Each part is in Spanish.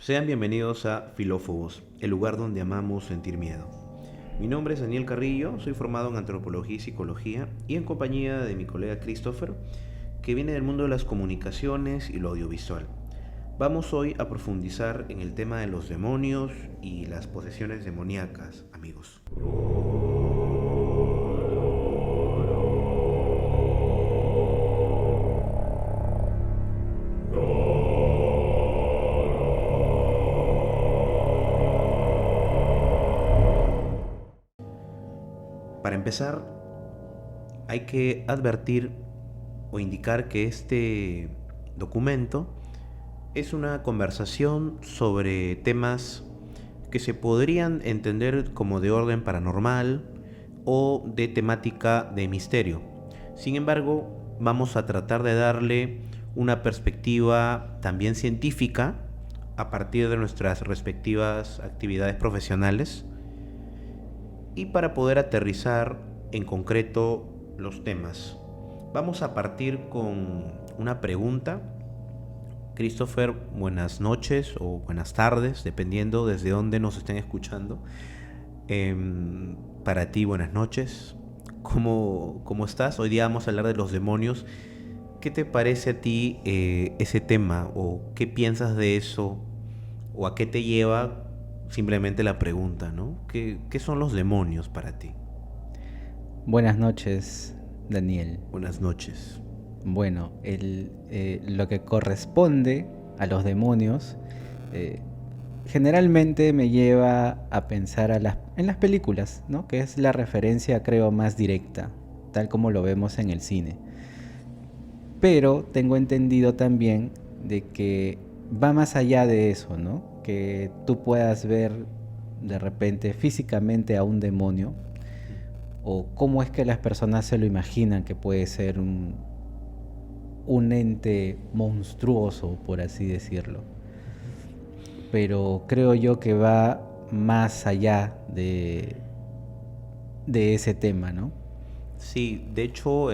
Sean bienvenidos a Filófobos, el lugar donde amamos sentir miedo. Mi nombre es Daniel Carrillo, soy formado en Antropología y Psicología y en compañía de mi colega Christopher, que viene del mundo de las comunicaciones y lo audiovisual. Vamos hoy a profundizar en el tema de los demonios y las posesiones demoníacas, amigos. Para empezar, hay que advertir o indicar que este documento es una conversación sobre temas que se podrían entender como de orden paranormal o de temática de misterio. Sin embargo, vamos a tratar de darle una perspectiva también científica a partir de nuestras respectivas actividades profesionales y para poder aterrizar en concreto los temas. Vamos a partir con una pregunta. Christopher, buenas noches o buenas tardes, dependiendo desde dónde nos estén escuchando. Para ti, buenas noches. ¿Cómo estás? Hoy día vamos a hablar de los demonios. ¿Qué te parece a ti ese tema? ¿O qué piensas de eso? ¿O a qué te lleva simplemente la pregunta, ¿no? ¿Qué son los demonios para ti? Buenas noches, Daniel. Buenas noches. Bueno, lo que corresponde a los demonios generalmente me lleva a pensar en las películas, ¿no? Que es la referencia, creo, más directa, tal como lo vemos en el cine. Pero tengo entendido también de que va más allá de eso, ¿no? Que tú puedas ver de repente físicamente a un demonio, o cómo es que las personas se lo imaginan que puede ser un ente monstruoso, por así decirlo. Pero creo yo que va más allá de ese tema, ¿no? Sí, de hecho,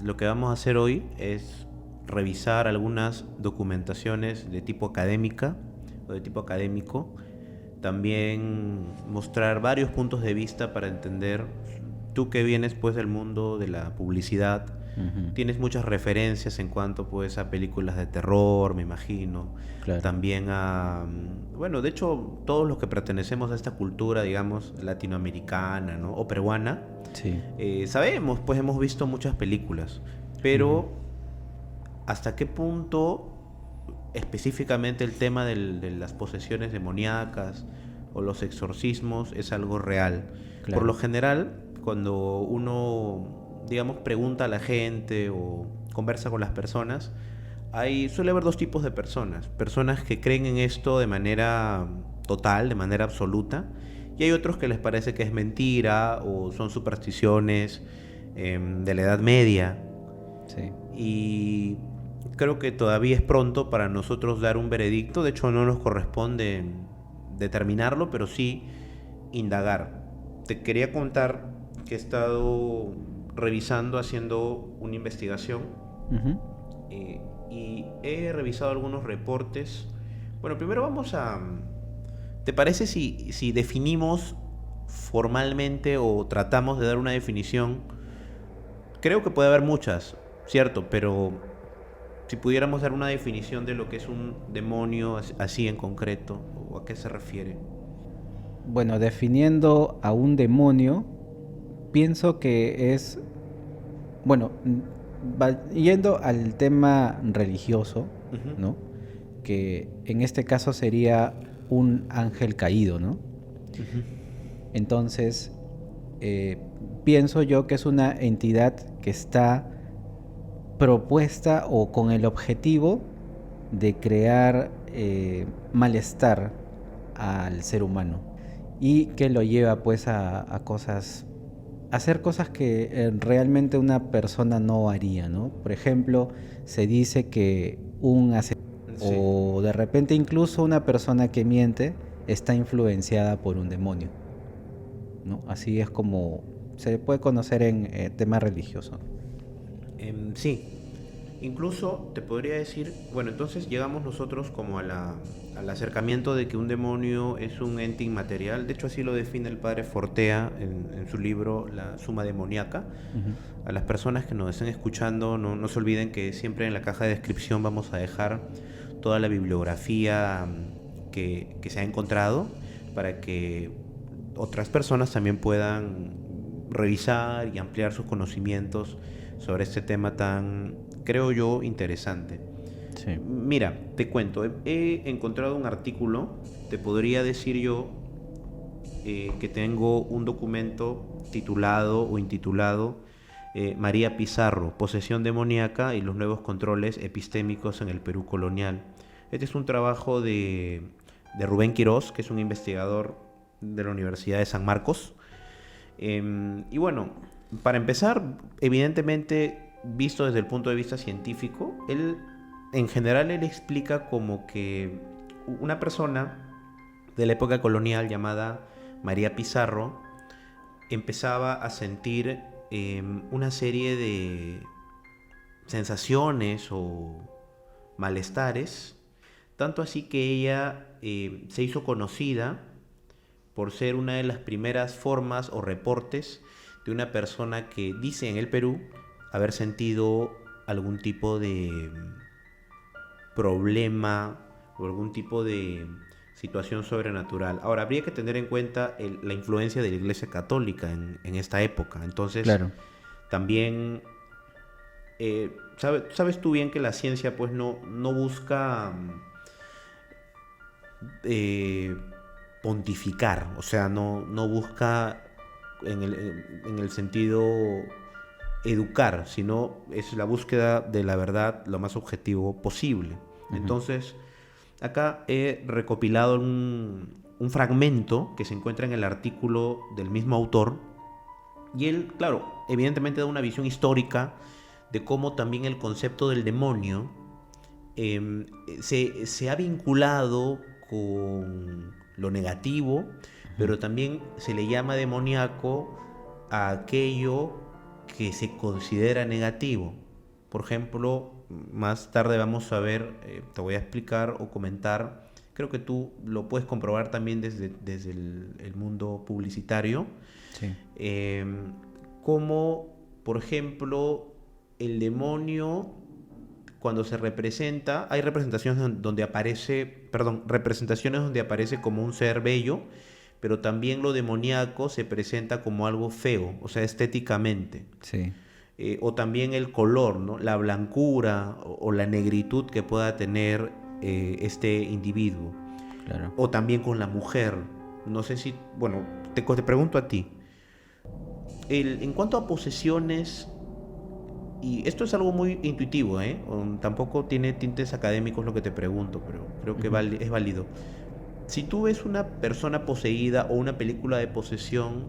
lo que vamos a hacer hoy es revisar algunas documentaciones de tipo académica o de tipo académico. También mostrar varios puntos de vista para entender, tú que vienes pues del mundo de la publicidad, Ujú. tienes muchas referencias en cuanto pues a películas de terror, me imagino. Claro. También a, bueno, de hecho todos los que pertenecemos a esta cultura, digamos, latinoamericana, ¿no? O peruana, Sí. sabemos, pues hemos visto muchas películas, Ujú. pero ¿hasta qué punto específicamente el tema de las posesiones demoníacas o los exorcismos es algo real? Por lo Claro. general, cuando uno, digamos, pregunta a la gente o conversa con las personas, suele haber dos tipos de personas. Personas que creen en esto de manera total, de manera absoluta, y hay otros que les parece que es mentira o son supersticiones de la Edad Media. Sí. Y creo que todavía es pronto para nosotros dar un veredicto. De hecho, no nos corresponde determinarlo, pero sí indagar. Te quería contar que he estado revisando, haciendo una investigación, Ujú. y he revisado algunos reportes. Bueno, primero vamos a... ¿Te parece si definimos formalmente o tratamos de dar una definición? Creo que puede haber muchas, cierto, pero si pudiéramos dar una definición de lo que es un demonio así en concreto, o a qué se refiere. Bueno, definiendo a un demonio, pienso que es, bueno, yendo al tema religioso, Ujú. ¿no? Que en este caso sería un ángel caído, ¿no? Ujú. Entonces, eh, pienso yo que es una entidad que está propuesta o con el objetivo de crear malestar al ser humano y que lo lleva pues a cosas, a hacer cosas que realmente una persona no haría, ¿no? Por ejemplo, se dice que un asesino Sí. o de repente incluso una persona que miente está influenciada por un demonio, ¿no? Así es como se puede conocer en tema religioso. Sí. Incluso te podría decir, bueno, entonces llegamos nosotros como al acercamiento de que un demonio es un ente inmaterial. De hecho, así lo define el padre Fortea en su libro La Suma Demoníaca. Ujú. A las personas que nos estén escuchando, no se olviden que siempre en la caja de descripción vamos a dejar toda la bibliografía que se ha encontrado para que otras personas también puedan revisar y ampliar sus conocimientos sobre este tema tan, creo yo, interesante. Sí. Mira, te cuento, he encontrado un artículo, te podría decir yo que tengo un documento titulado o intitulado María Pizarro, posesión demoníaca y los nuevos controles epistémicos en el Perú colonial. Este es un trabajo de Rubén Quirós, que es un investigador de la Universidad de San Marcos. Y bueno, para empezar, evidentemente, visto desde el punto de vista científico, en general él explica como que una persona de la época colonial llamada María Pizarro empezaba a sentir una serie de sensaciones o malestares, tanto así que ella se hizo conocida por ser una de las primeras formas o reportes de una persona que dice en el Perú haber sentido algún tipo de problema o algún tipo de situación sobrenatural. Ahora, habría que tener en cuenta la influencia de la Iglesia Católica en esta época. Entonces, Claro. también, sabes tú bien que la ciencia pues no busca eh, pontificar, o sea, no busca en el sentido educar, sino es la búsqueda de la verdad lo más objetivo posible. Ujú. Entonces, acá he recopilado un fragmento que se encuentra en el artículo del mismo autor, y él, claro, evidentemente da una visión histórica de cómo también el concepto del demonio se ha vinculado con lo negativo, pero también se le llama demoníaco a aquello que se considera negativo. Por ejemplo, más tarde vamos a ver, te voy a explicar o comentar, creo que tú lo puedes comprobar también desde el mundo publicitario, Sí. cómo, por ejemplo, el demonio, cuando se representa, hay representaciones donde representaciones donde aparece como un ser bello, pero también lo demoníaco se presenta como algo feo, o sea, estéticamente. Sí. O también el color, ¿no? La blancura o la negritud que pueda tener este individuo. Claro. O también con la mujer. No sé si, bueno, te pregunto a ti. En cuanto a posesiones, y esto es algo muy intuitivo, ¿eh? Tampoco tiene tintes académicos lo que te pregunto, pero creo que es válido. Si tú ves una persona poseída o una película de posesión,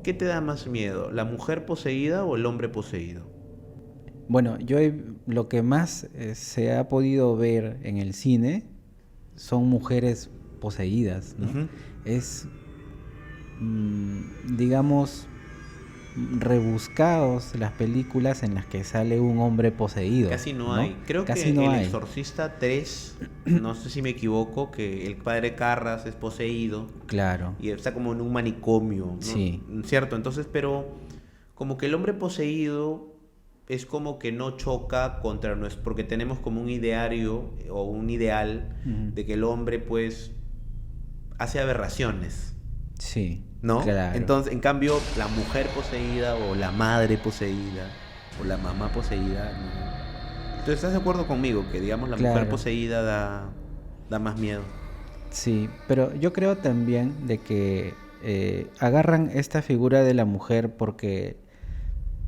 ¿qué te da más miedo? ¿La mujer poseída o el hombre poseído? Bueno, lo que más se ha podido ver en el cine son mujeres poseídas, ¿no? Ujú. Es, digamos, rebuscados las películas en las que sale un hombre poseído. Casi no ¿no? hay. Creo Casi que no El hay. Exorcista 3, no sé si me equivoco, que el padre Carras es poseído Claro. y está como en un manicomio, ¿no? Sí. Cierto, entonces, pero como que el hombre poseído es como que no choca contra nuestro, porque tenemos como un ideario o un ideal Ujú. de que el hombre pues hace aberraciones, Sí. ¿no? Claro. Entonces, en cambio, la mujer poseída o la madre poseída o la mamá poseída, ¿no? Entonces, ¿estás de acuerdo conmigo que, digamos, la mujer Claro. poseída da más miedo? Sí, pero yo creo también de que agarran esta figura de la mujer porque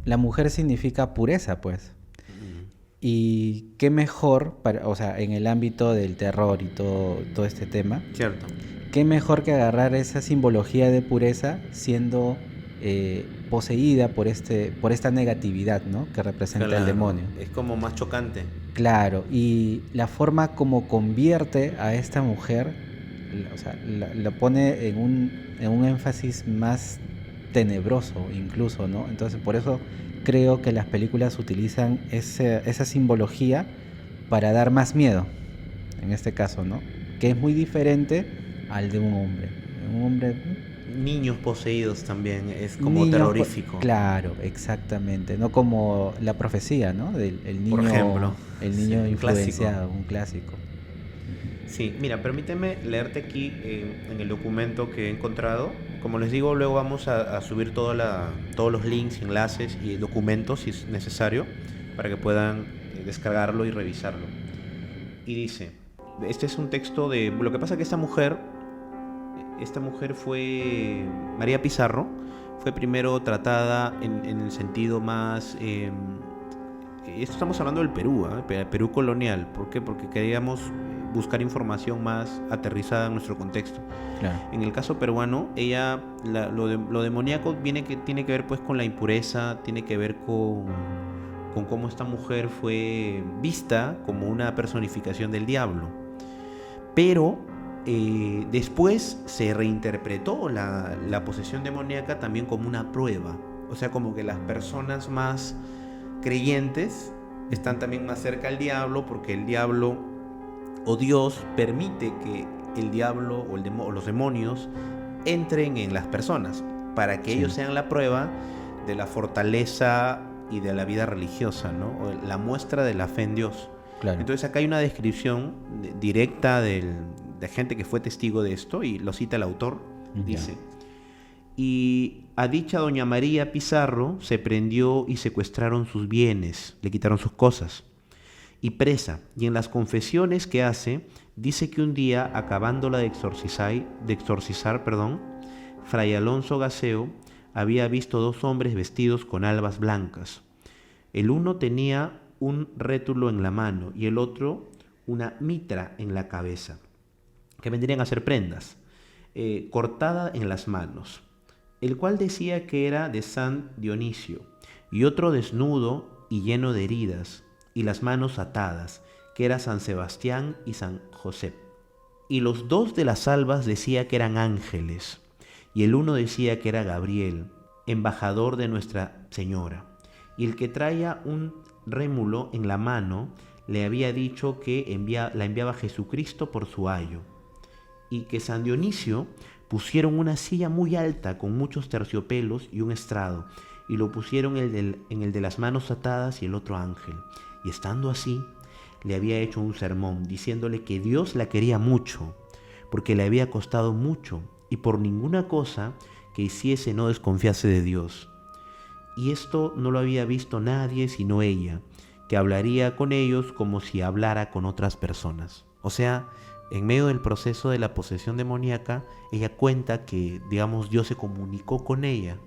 la mujer significa pureza, pues. Y qué mejor, o sea, en el ámbito del terror y todo este tema, Cierto. qué mejor que agarrar esa simbología de pureza siendo poseída por esta negatividad, ¿no? Que representa el Claro, demonio. es como más chocante. Claro, y la forma como convierte a esta mujer, o sea, la pone en un énfasis más tenebroso incluso, ¿no? Entonces por eso creo que las películas utilizan esa simbología para dar más miedo, en este caso, ¿no? Que es muy diferente al de un hombre. Un hombre... Niños poseídos también es como terrorífico. Claro, exactamente. No como La Profecía, ¿no? El Por niño, ejemplo. el niño Sí, influenciado, un clásico. Sí, mira, permíteme leerte aquí en el documento que he encontrado. Como les digo, luego vamos a subir todos los links, enlaces y documentos si es necesario para que puedan descargarlo y revisarlo. Y dice, este es un texto de... Lo que pasa es que esta mujer fue... María Pizarro, fue primero tratada en el sentido más... esto estamos hablando del Perú, Perú colonial. ¿Por qué? Porque queríamos buscar información más aterrizada en nuestro contexto. Claro. En el caso peruano, ella, lo demoníaco tiene que ver pues con la impureza, tiene que ver con cómo esta mujer fue vista como una personificación del diablo. Pero después se reinterpretó la posesión demoníaca también como una prueba. O sea, como que las personas más creyentes están también más cerca al diablo, porque el diablo o Dios permite que el diablo o los demonios entren en las personas para que ellos sean la prueba de la fortaleza y de la vida religiosa, ¿no? O la muestra de la fe en Dios. Claro. Entonces acá hay una descripción directa de gente que fue testigo de esto, y lo cita el autor. Dice: y a dicha doña María Pizarro se prendió y secuestraron sus bienes, le quitaron sus cosas, y presa, y en las confesiones que hace, dice que un día, acabándola de exorcizar, Fray Alonso Gaseo había visto dos hombres vestidos con albas blancas. El uno tenía un rétulo en la mano y el otro una mitra en la cabeza, que vendrían a ser prendas, cortada en las manos, el cual decía que era de San Dionisio, y otro desnudo y lleno de heridas, y las manos atadas, que era San Sebastián y San José. Y los dos de las albas decía que eran ángeles, y el uno decía que era Gabriel, embajador de Nuestra Señora, y el que traía un rémulo en la mano le había dicho que la enviaba Jesucristo por su ayo, y que San Dionisio pusieron una silla muy alta con muchos terciopelos y un estrado, y lo pusieron en el de las manos atadas y el otro ángel. Y estando así, le había hecho un sermón, diciéndole que Dios la quería mucho, porque le había costado mucho, y por ninguna cosa que hiciese no desconfiase de Dios. Y esto no lo había visto nadie sino ella, que hablaría con ellos como si hablara con otras personas. O sea, en medio del proceso de la posesión demoníaca, ella cuenta que, digamos, Dios se comunicó con ella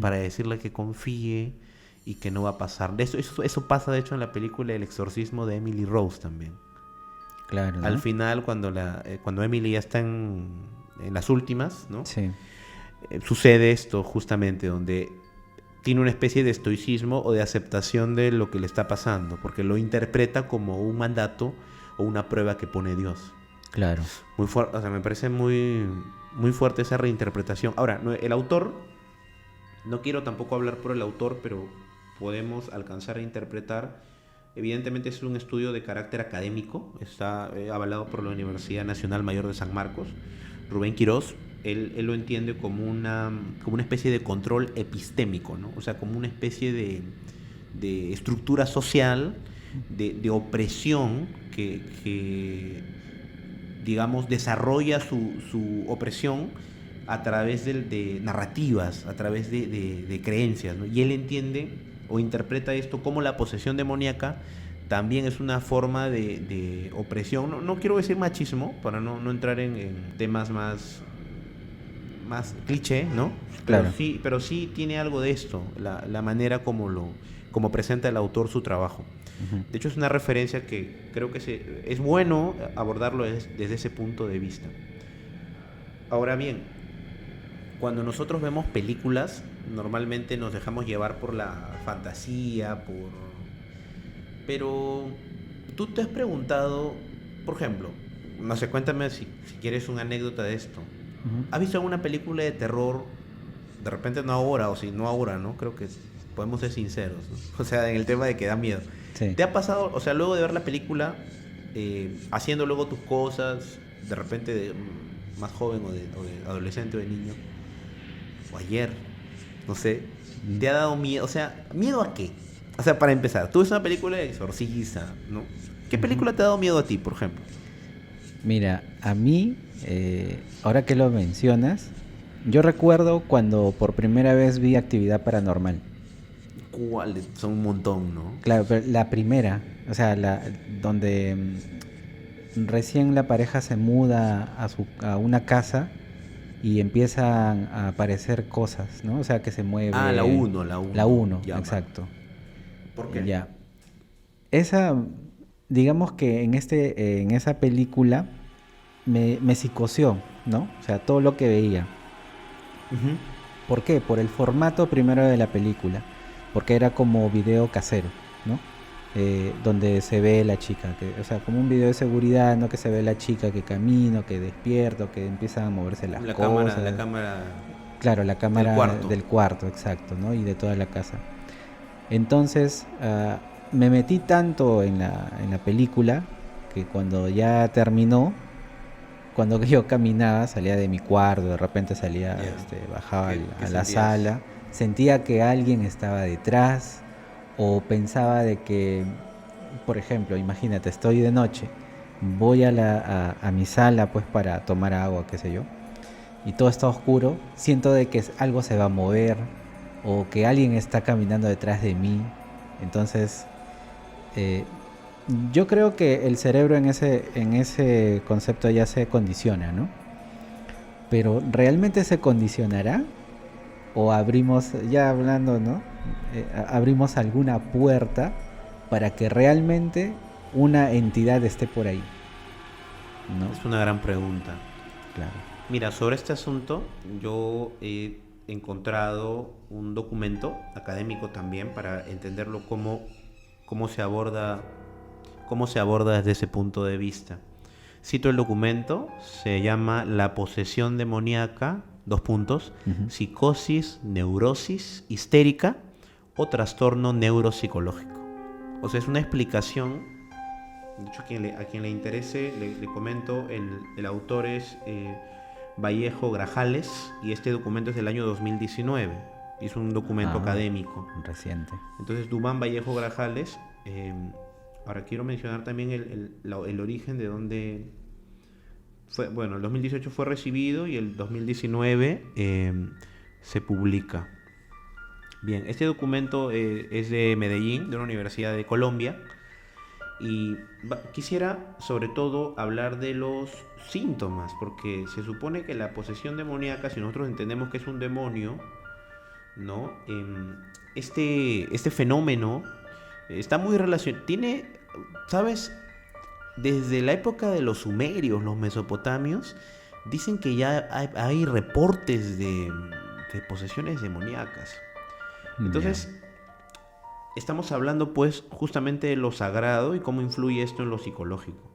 para decirle que confíe y que no va a pasar. Eso pasa, de hecho, en la película El exorcismo de Emily Rose también. Claro, ¿no? Al final, cuando Emily ya está en las últimas, ¿no? Sí. Sucede esto justamente, donde tiene una especie de estoicismo o de aceptación de lo que le está pasando, porque lo interpreta como un mandato o una prueba que pone Dios. Claro. Muy fuerte, o sea, me parece muy, muy fuerte esa reinterpretación. Ahora, el autor, no quiero tampoco hablar por el autor, pero podemos alcanzar a interpretar. Evidentemente es un estudio de carácter académico, está avalado por la Universidad Nacional Mayor de San Marcos. Rubén Quirós, él lo entiende como una especie de control epistémico, ¿no? O sea, como una especie de estructura social, de opresión que digamos, desarrolla su opresión a través de narrativas, a través de creencias, ¿no? Y él entiende o interpreta esto como la posesión demoníaca también es una forma de opresión. No quiero decir machismo, para no entrar en temas más cliché, ¿no? Claro. Pero sí tiene algo de esto, la manera como presenta el autor su trabajo. De hecho, es una referencia que creo que es bueno abordarlo desde ese punto de vista. Ahora bien, cuando nosotros vemos películas, normalmente nos dejamos llevar por la fantasía, pero tú te has preguntado, por ejemplo, no sé, cuéntame si quieres una anécdota de esto. ¿Has visto alguna película de terror? De repente no ahora, o si no ahora, ¿no? Creo que podemos ser sinceros, ¿no? O sea, en el tema de que da miedo. Sí. ¿Te ha pasado, o sea, luego de ver la película, haciendo luego tus cosas, de repente más joven o de adolescente o de niño, o ayer, no sé, te ha dado miedo? O sea, ¿miedo a qué? O sea, para empezar, tú ves una película de exorcista, ¿no? ¿Qué película te ha dado miedo a ti, por ejemplo? Mira, a mí, ahora que lo mencionas, yo recuerdo cuando por primera vez vi Actividad Paranormal. ¿Cuál? Son un montón, ¿no? Claro, pero la primera, o sea, donde recién la pareja se muda a una casa y empiezan a aparecer cosas, ¿no? O sea, que se Ah, la mueve. uno, la uno. La uno, Ya, exacto. ¿por qué? Ya. Esa, digamos que en esa película me psicoseó, ¿no? O sea, todo lo que veía. Ujú. ¿Por qué? Por el formato primero de la película, porque era como video casero, ¿no? Donde se ve la chica, o sea, como un video de seguridad, ¿no? Que se ve la chica que camina, que despierta, que empiezan a moverse las cosas. La cámara Claro, la del cámara cuarto. del cuarto, exacto, ¿no? Y de toda la casa. Entonces, me metí tanto en la película que cuando ya terminó, cuando yo caminaba, salía de mi cuarto, de repente salía, Ya. bajaba ¿Qué a la sentías? sala, sentía que alguien estaba detrás o pensaba de que, por ejemplo, imagínate, estoy de noche, voy a mi sala pues para tomar agua, qué sé yo, y todo está oscuro, siento de que algo se va a mover o que alguien está caminando detrás de mí. Entonces, eh, yo creo que el cerebro en ese concepto ya se condiciona, ¿no? Pero ¿realmente se condicionará? ¿O abrimos, ya hablando, ¿no? Abrimos alguna puerta para que realmente una entidad esté por ahí, ¿no? Es una gran pregunta. Claro. Mira, sobre este asunto, yo he encontrado un documento académico también para entenderlo cómo cómo se aborda desde ese punto de vista. Cito el documento, se llama La posesión demoníaca, dos puntos, Ujú. psicosis, neurosis histérica o trastorno neuropsicológico. O sea, es una explicación. De hecho, a quien le interese, le comento, el autor es Vallejo Grajales y este documento es del año 2019. Es un documento académico. Reciente. Entonces, Dubán Vallejo Grajales. Ahora quiero mencionar también el origen de dónde fue. Bueno, el 2018 fue recibido y el 2019 se publica. Bien, este documento es de Medellín, de una universidad de Colombia. Y quisiera sobre todo hablar de los síntomas, porque se supone que la posesión demoníaca, si nosotros entendemos que es un demonio, ¿no? Este fenómeno está muy relacionado, ¿sabes? Desde la época de los sumerios, los mesopotamios, dicen que ya hay reportes de posesiones demoníacas. Entonces, estamos hablando pues justamente de lo sagrado y cómo influye esto en lo psicológico.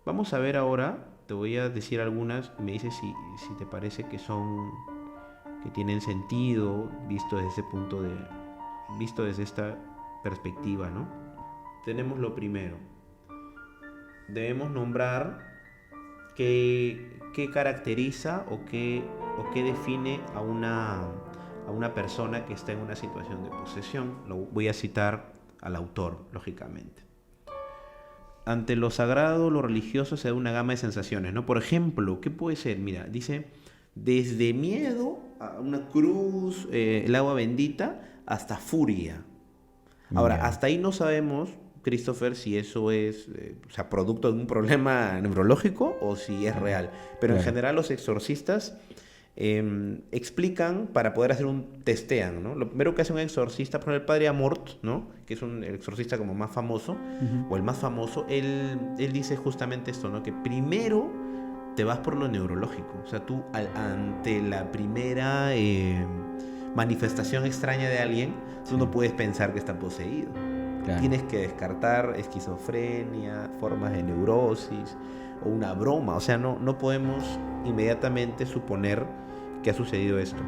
Vamos a ver ahora, te voy a decir algunas, me dices si te parece que tienen sentido visto desde esta perspectiva, ¿no? Tenemos lo primero. Debemos nombrar qué caracteriza o qué define a una persona que está en una situación de posesión. Lo voy a citar al autor, lógicamente. Ante lo sagrado, lo religioso se da una gama de sensaciones, ¿no? Por ejemplo, ¿qué puede ser? Mira, dice, desde miedo a una cruz, el agua bendita, hasta furia. Ahora, hasta ahí no sabemos, Christopher, si eso es producto de un problema neurológico o si es real. Pero en general los exorcistas explican para poder hacer un testean, ¿no? Lo primero que hace un exorcista, por ejemplo, el padre Amort, ¿no? Que es el exorcista como más famoso, o el más famoso, él dice justamente esto, ¿no? Que primero te vas por lo neurológico. O sea, tú ante la primera manifestación extraña de alguien, tú no puedes pensar que está poseído. Claro. Tienes que descartar esquizofrenia, formas de neurosis o una broma. O sea, no podemos inmediatamente suponer que ha sucedido esto.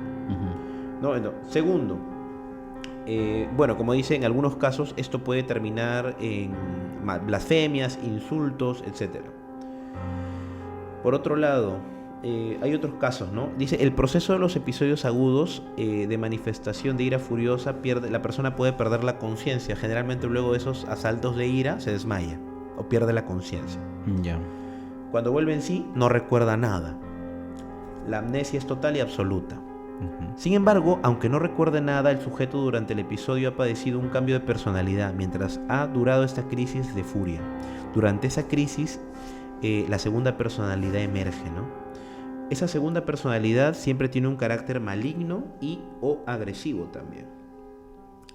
No, segundo, Bueno, como dice, en algunos casos esto puede terminar en blasfemias, insultos, etc. Por otro lado, hay otros casos, ¿no? Dice, el proceso de los episodios agudos de manifestación de ira furiosa, la persona puede perder la conciencia. Generalmente luego de esos asaltos de ira se desmaya o pierde la conciencia. Ya. Cuando vuelve en sí, no recuerda nada. La amnesia es total y absoluta. Sin embargo, aunque no recuerde nada, el sujeto durante el episodio ha padecido un cambio de personalidad mientras ha durado esta crisis de furia. Durante esa crisis, la segunda personalidad emerge, ¿no? Esa segunda personalidad siempre tiene un carácter maligno y o agresivo también.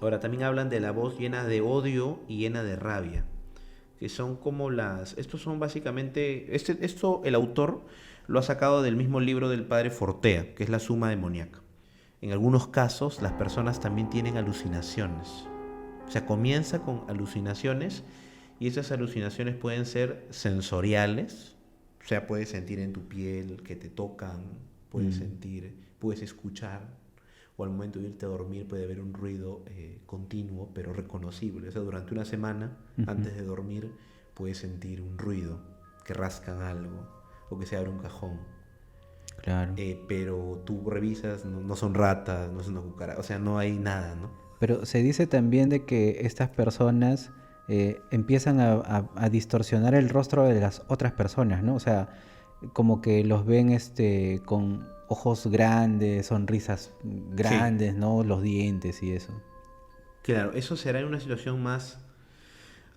Ahora, también hablan de la voz llena de odio y llena de rabia, que son como estos son básicamente, esto el autor lo ha sacado del mismo libro del padre Fortea, que es la Suma Demoníaca. En algunos casos, las personas también tienen alucinaciones. O sea, comienza con alucinaciones y esas alucinaciones pueden ser sensoriales, o sea, puedes sentir en tu piel que te tocan, puedes sentir, puedes escuchar, o al momento de irte a dormir puede haber un ruido continuo, pero reconocible. O sea, durante una semana, antes de dormir, puedes sentir un ruido, que rascan algo, o que se abre un cajón. Claro. Pero tú revisas, no son ratas, no son cucarachas, o sea, no hay nada, ¿no? Pero se dice también de que estas personas empiezan a distorsionar el rostro de las otras personas, ¿no? O sea, como que los ven con ojos grandes, sonrisas grandes, sí, ¿no? Los dientes y eso. Claro, eso será en una situación más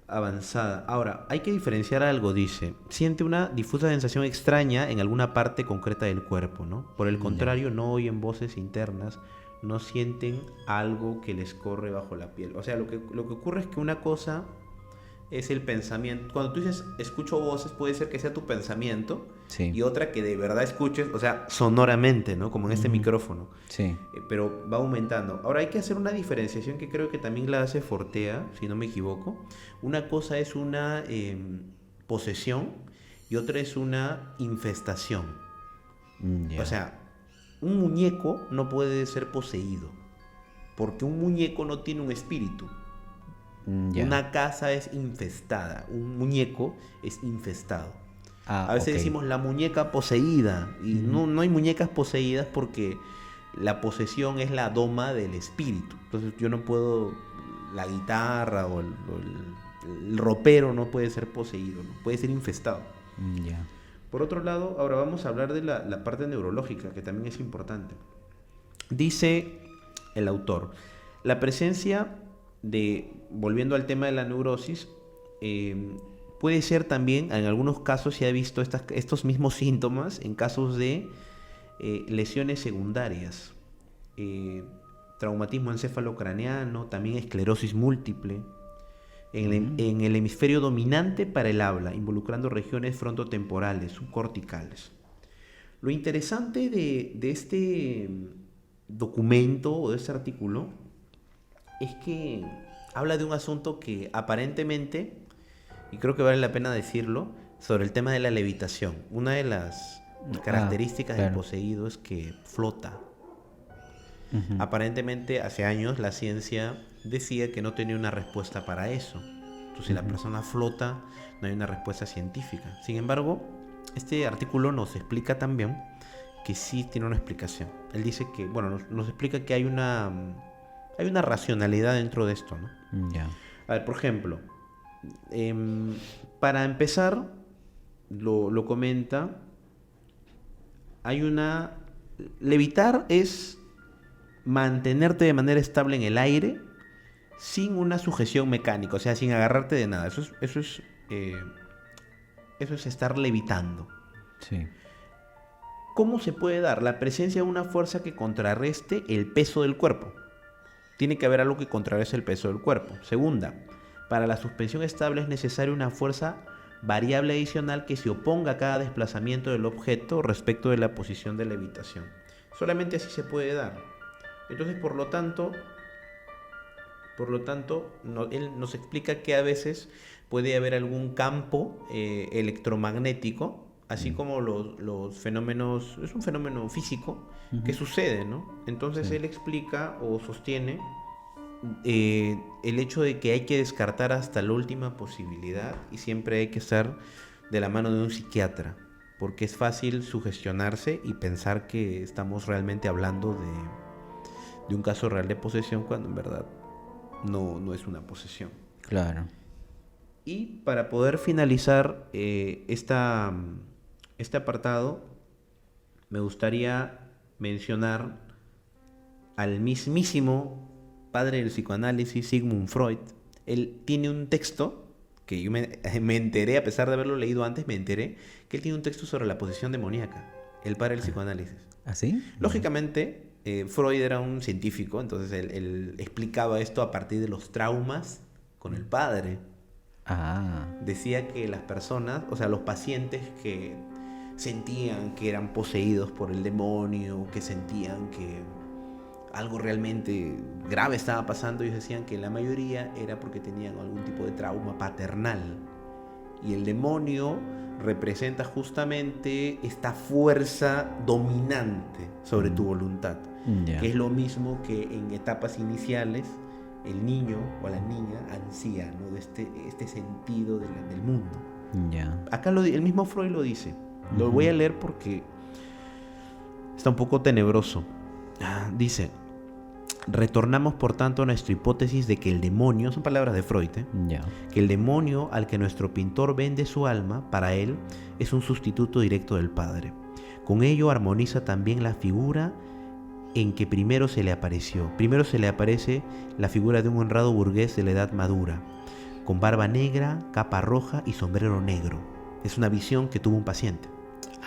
avanzada. Ahora, hay que diferenciar algo, dice. Siente una difusa sensación extraña en alguna parte concreta del cuerpo, ¿no? Por el contrario, no oyen voces internas, no sienten algo que les corre bajo la piel. O sea, lo que ocurre es que una cosa es el pensamiento. Cuando tú dices escucho voces, puede ser que sea tu pensamiento, sí, y otra que de verdad escuches, o sea, sonoramente, ¿no? Como en este micrófono. Sí. Pero va aumentando. Ahora hay que hacer una diferenciación que creo que también la hace Fortea, si no me equivoco. Una cosa es una posesión y otra es una infestación. Yeah. O sea, un muñeco no puede ser poseído, porque un muñeco no tiene un espíritu. Yeah. Una casa es infestada, un muñeco es infestado. A veces decimos la muñeca poseída, y no hay muñecas poseídas porque la posesión es la doma del espíritu. Entonces yo no puedo, la guitarra o el ropero no puede ser poseído, ¿no? Puede ser infestado. Yeah. Por otro lado, ahora vamos a hablar de la parte neurológica, que también es importante. Dice el autor, la presencia volviendo al tema de la neurosis, puede ser también, en algunos casos se ha visto estos mismos síntomas en casos de lesiones secundarias, traumatismo encefalocraneano, también esclerosis múltiple, en el hemisferio dominante para el habla, involucrando regiones frontotemporales, subcorticales. Lo interesante de este documento o de este artículo es que habla de un asunto que aparentemente, y creo que vale la pena decirlo, sobre el tema de la levitación. Una de las características del poseído es que flota. Aparentemente hace años la ciencia decía que no tenía una respuesta para eso. Entonces si la persona flota, no hay una respuesta científica. Sin embargo, este artículo nos explica también que sí tiene una explicación. Él dice que, bueno, nos explica que hay una racionalidad dentro de esto, ¿no? Yeah. A ver, por ejemplo, para empezar, lo comenta, levitar es mantenerte de manera estable en el aire sin una sujeción mecánica, o sea, sin agarrarte de nada. Eso es estar levitando. Sí. ¿Cómo se puede dar? La presencia de una fuerza que contrarreste el peso del cuerpo. Tiene que haber algo que contrarreste el peso del cuerpo. Segunda, para la suspensión estable es necesaria una fuerza variable adicional que se oponga a cada desplazamiento del objeto respecto de la posición de levitación. Solamente así se puede dar. Entonces, por lo tanto, él nos explica que a veces puede haber algún campo electromagnético, así como los fenómenos, es un fenómeno físico que sucede, ¿no? Entonces él explica o sostiene el hecho de que hay que descartar hasta la última posibilidad y siempre hay que estar de la mano de un psiquiatra, porque es fácil sugestionarse y pensar que estamos realmente hablando de un caso real de posesión cuando en verdad no es una posesión. Claro. Y para poder finalizar este apartado, me gustaría mencionar al mismísimo padre del psicoanálisis, Sigmund Freud. Él tiene un texto que yo me enteré, a pesar de haberlo leído antes, me enteré que él tiene un texto sobre la posesión demoníaca, el padre del psicoanálisis. ¿Ah, sí? Lógicamente, Freud era un científico, entonces él explicaba esto a partir de los traumas con el padre. Ah, Decía que las personas, o sea, los pacientes que sentían que eran poseídos por el demonio, que sentían que algo realmente grave estaba pasando, ellos decían que la mayoría era porque tenían algún tipo de trauma paternal. Y el demonio representa justamente esta fuerza dominante sobre tu voluntad, ya. que es lo mismo que en etapas iniciales el niño o la niña ansía, ¿no? De este sentido del mundo. Ya. Acá el mismo Freud lo dice. Lo voy a leer porque está un poco tenebroso. Dice: retornamos por tanto a nuestra hipótesis de que el demonio, son palabras de Freud, Ya. que el demonio al que nuestro pintor vende su alma, para él es un sustituto directo del padre. Con ello armoniza también la figura en que primero se le apareció. Primero se le aparece la figura de un honrado burgués de la edad madura, con barba negra, capa roja y sombrero negro. Es una visión que tuvo un paciente.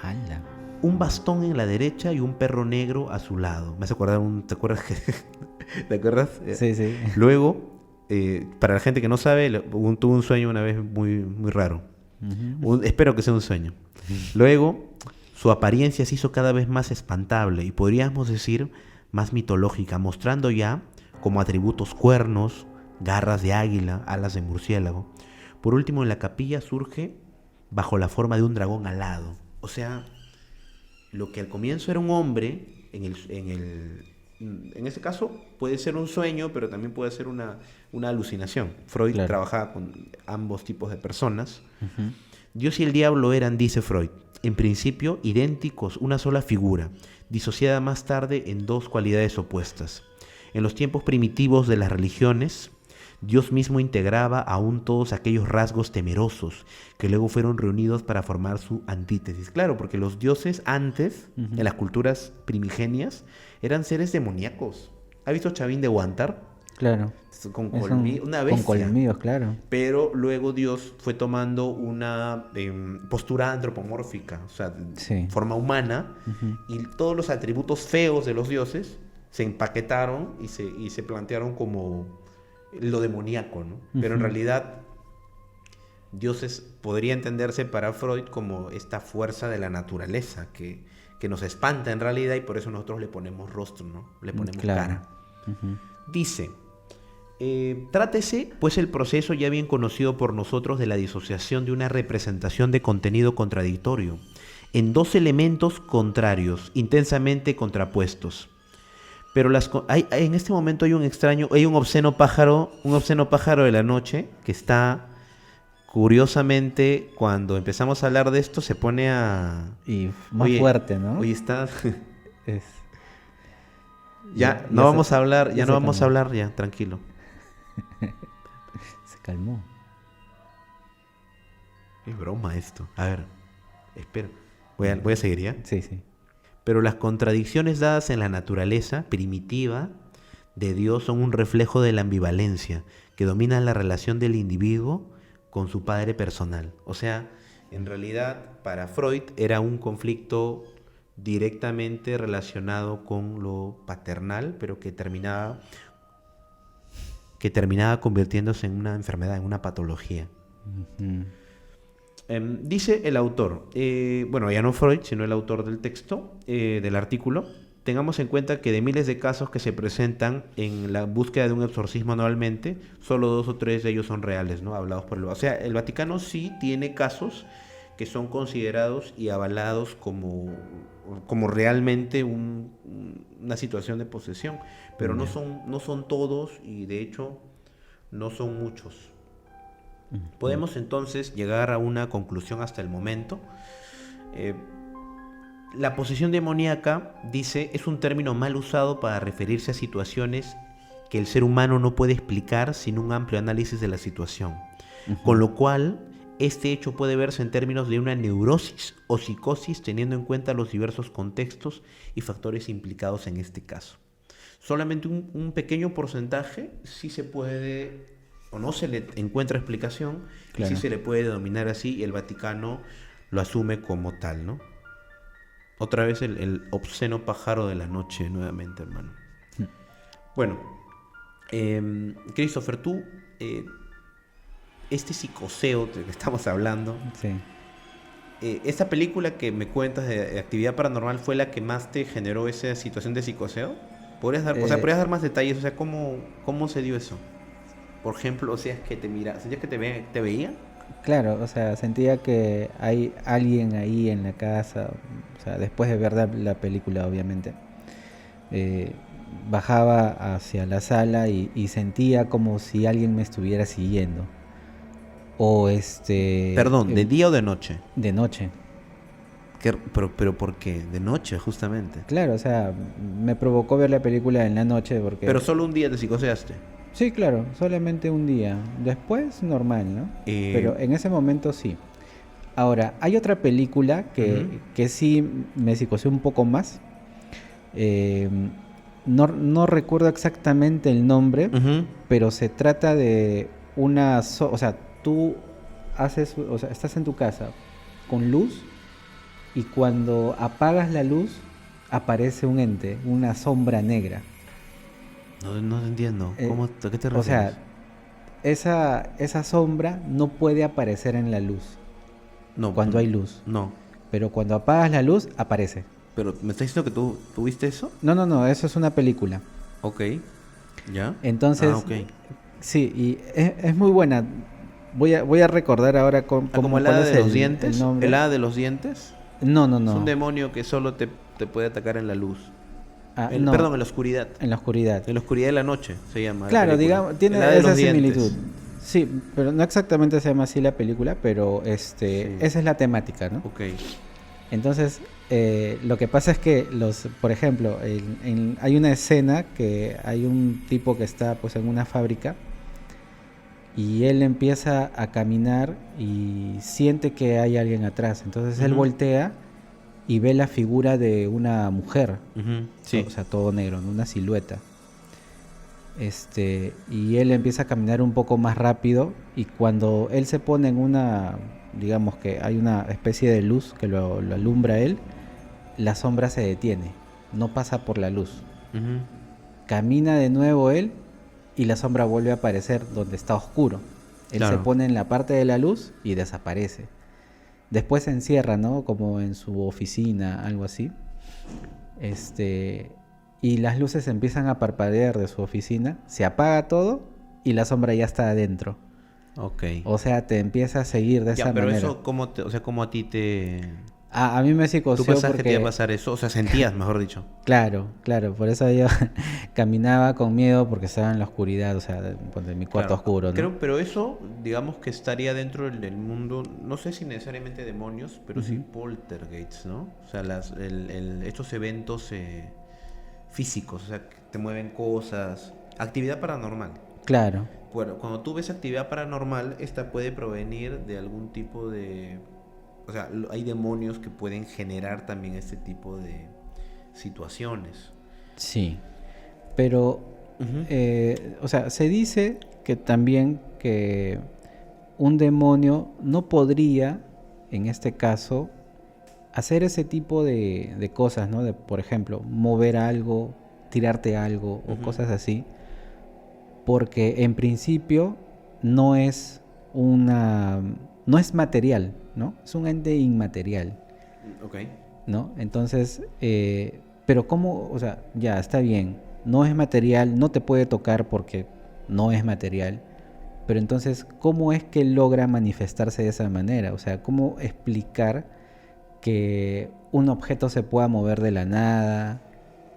¡Hala! Un bastón en la derecha y un perro negro a su lado. Me hace acordar ¿te acuerdas? ¿Te acuerdas? Sí, sí. Luego, para la gente que no sabe, tuve un sueño una vez muy, muy raro. Espero que sea un sueño. Luego, su apariencia se hizo cada vez más espantable y podríamos decir más mitológica, mostrando ya como atributos cuernos, garras de águila, alas de murciélago. Por último, en la capilla surge bajo la forma de un dragón alado. O sea, lo que al comienzo era un hombre, en ese caso puede ser un sueño, pero también puede ser una alucinación. Freud trabajaba con ambos tipos de personas. Dios y el diablo eran, dice Freud, en principio idénticos, una sola figura, disociada más tarde en dos cualidades opuestas. En los tiempos primitivos de las religiones, Dios mismo integraba aún todos aquellos rasgos temerosos que luego fueron reunidos para formar su antítesis. Claro, porque los dioses antes, en las culturas primigenias, eran seres demoníacos. ¿Ha visto Chavín de Huántar? Claro. Una bestia. Con colmillos, claro. Pero luego Dios fue tomando una postura antropomórfica, o sea, forma humana, y todos los atributos feos de los dioses se empaquetaron y se plantearon como lo demoníaco, ¿no? Pero en realidad dioses podría entenderse para Freud como esta fuerza de la naturaleza que nos espanta en realidad, y por eso nosotros le ponemos rostro, ¿no? Le ponemos cara. Dice: trátese pues el proceso ya bien conocido por nosotros de la disociación de una representación de contenido contradictorio en dos elementos contrarios, intensamente contrapuestos. Pero en este momento hay un obsceno pájaro de la noche que está, curiosamente, cuando empezamos a hablar de esto, se pone a... Y más fuerte, ¿no? Oye, está... Ya no vamos a hablar, ya, tranquilo. Se calmó. Es broma esto. A ver, espera. Voy a seguir, ¿ya? Sí, sí. Pero las contradicciones dadas en la naturaleza primitiva de Dios son un reflejo de la ambivalencia que domina la relación del individuo con su padre personal. O sea, en realidad para Freud era un conflicto directamente relacionado con lo paternal, pero que terminaba convirtiéndose en una enfermedad, en una patología. Dice el autor, ya no Freud, sino el autor del texto, del artículo: tengamos en cuenta que de miles de casos que se presentan en la búsqueda de un exorcismo anualmente, solo 2 o 3 de ellos son reales, ¿no? Hablados por el... O sea, el Vaticano sí tiene casos que son considerados y avalados como realmente una situación de posesión, pero no son todos y de hecho no son muchos. Podemos entonces llegar a una conclusión hasta el momento. La posesión demoníaca, dice, es un término mal usado para referirse a situaciones que el ser humano no puede explicar sin un amplio análisis de la situación. Con lo cual, este hecho puede verse en términos de una neurosis o psicosis, teniendo en cuenta los diversos contextos y factores implicados en este caso. Solamente un pequeño porcentaje sí se puede, o no se le encuentra explicación, Claro. y sí se le puede denominar así, y el Vaticano lo asume como tal, ¿no? Otra vez el obsceno pájaro de la noche, nuevamente, hermano. Bueno, Christopher, tú, este psicoseo del que estamos hablando, Sí. ¿esta película que me cuentas de Actividad Paranormal fue la que más te generó esa situación de psicoseo? ¿Podrías dar más detalles? O sea, ¿cómo se dio eso? Por ejemplo, ¿sentías que te veía? Claro, o sea, sentía que hay alguien ahí en la casa, o sea, después de ver la película, obviamente, bajaba hacia la sala y sentía como si alguien me estuviera siguiendo. O Perdón, ¿de día o de noche? de noche. Pero ¿por qué? De noche, justamente. Claro, o sea, me provocó ver la película en la noche porque... Pero solo un día te psicoseaste. Sí, claro, solamente un día. Después, normal, ¿no? Pero en ese momento sí. Ahora, hay otra película que sí me psicoseó un poco más. No recuerdo exactamente el nombre, pero se trata de o sea, tú estás en tu casa con luz y cuando apagas la luz aparece un ente, una sombra negra. No entiendo. ¿A qué te refieres? O sea, esa sombra no puede aparecer en la luz no, cuando hay luz, No. pero cuando apagas la luz aparece. Pero, ¿me estás diciendo que tú tuviste eso? No, eso es una película. Ok. ¿Ya? Entonces, ok. sí, y es muy buena. Voy a recordar ahora ¿Como cuál el hada es de los el dientes? nombre. ¿El hada de los dientes? No. Es un demonio que solo te puede atacar en la luz. No, Perdón, en la oscuridad. en la oscuridad. En la oscuridad de la noche se llama. Claro, la película. digamos, tiene El hada de esa los dientes. similitud. Sí, pero no exactamente se llama así la película, pero esa es la temática, ¿no? Ok. Entonces, lo que pasa es que por ejemplo, hay una escena que hay un tipo que está pues en una fábrica y él empieza a caminar y siente que hay alguien atrás. Entonces él voltea y ve la figura de una mujer, Sí. o sea, todo negro, ¿no? Una silueta. Y él empieza a caminar un poco más rápido y cuando él se pone digamos que hay una especie de luz que lo alumbra a él, la sombra se detiene, no pasa por la luz. Camina de nuevo él y la sombra vuelve a aparecer donde está oscuro. Él se pone en la parte de la luz y desaparece. Después se encierra, ¿no? Como en su oficina, algo así. Y las luces empiezan a parpadear de su oficina, se apaga todo y la sombra ya está adentro. Ok. O sea, te empieza a seguir de esa manera. Pero eso, ¿cómo a ti te...? A mí me psicoseó ¿Tú pensaste porque... que te iba a pasar eso? O sea, sentías, mejor dicho. Claro, por eso yo caminaba con miedo porque estaba en la oscuridad, o sea, en mi cuarto oscuro, ¿no? Pero eso, digamos que estaría dentro del mundo, no sé si necesariamente demonios, pero sí poltergeists, ¿no? O sea, estos eventos físicos, o sea, que te mueven cosas, actividad paranormal. Claro. Bueno, cuando tú ves actividad paranormal, esta puede provenir de algún tipo de... O sea, hay demonios que pueden generar también este tipo de situaciones. Sí, pero, o sea, se dice que también que un demonio no podría, en este caso, hacer ese tipo de cosas, ¿no? De, por ejemplo, mover algo, tirarte algo o cosas así, porque en principio no es material, ¿no? Es un ente inmaterial. Ok. ¿No? Entonces, pero ¿cómo? O sea, ya, está bien, no es material, no te puede tocar porque no es material, Pero entonces, ¿cómo es que logra manifestarse de esa manera? O sea, ¿cómo explicar que un objeto se pueda mover de la nada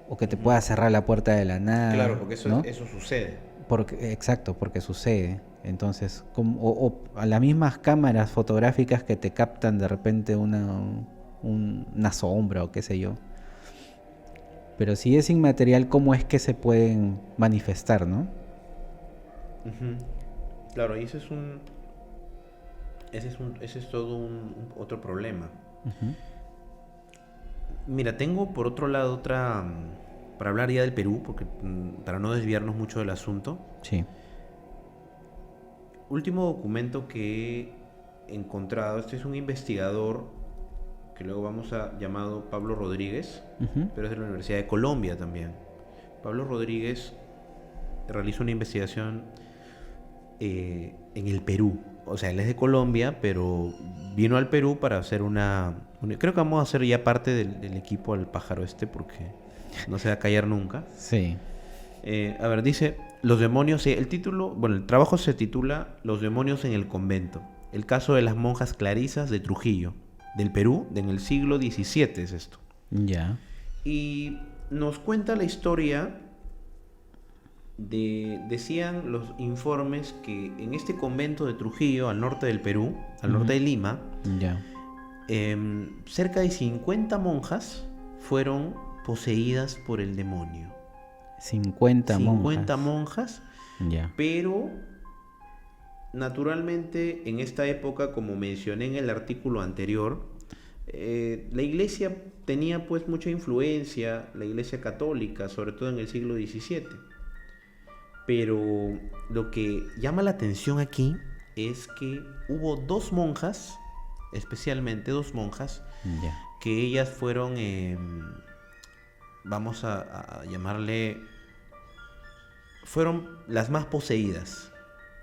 o que te pueda cerrar la puerta de la Claro, nada, porque ¿no? eso sucede. Exacto, porque sucede. Entonces, o a las mismas cámaras fotográficas que te captan de repente una sombra o qué sé yo. Pero si es inmaterial, ¿cómo es que se pueden manifestar, no? Ujú. Claro, y ese es todo otro problema. Ujú. Mira, tengo por otro lado para hablar ya del Perú, porque para no desviarnos mucho del asunto. Sí. Último documento que he encontrado, este es un investigador que luego vamos a llamado Pablo Rodríguez, Ujú. pero es de la Universidad de Colombia también. Pablo Rodríguez realizó una investigación en el Perú. O sea, él es de Colombia, pero vino al Perú para hacer creo que vamos a hacer ya parte del equipo al pájaro este, porque no se va a callar nunca. Sí. A ver, dice, los demonios, el título, bueno, el trabajo se titula Los demonios en el convento. El caso de las monjas clarisas de Trujillo, del Perú, en el siglo XVII es esto. Ya. Y nos cuenta la historia decían los informes que en este convento de Trujillo, al norte del Perú, al norte de Lima, Ya. cerca de 50 monjas fueron poseídas por el demonio. 50 50 monjas. monjas, Ya. pero naturalmente en esta época, como mencioné en el artículo anterior, la iglesia tenía pues mucha influencia, la iglesia católica, sobre todo en el siglo XVII. Pero lo que llama la atención aquí es que hubo dos monjas, especialmente dos monjas, Ya. que ellas fueron, vamos a llamarle, fueron las más poseídas.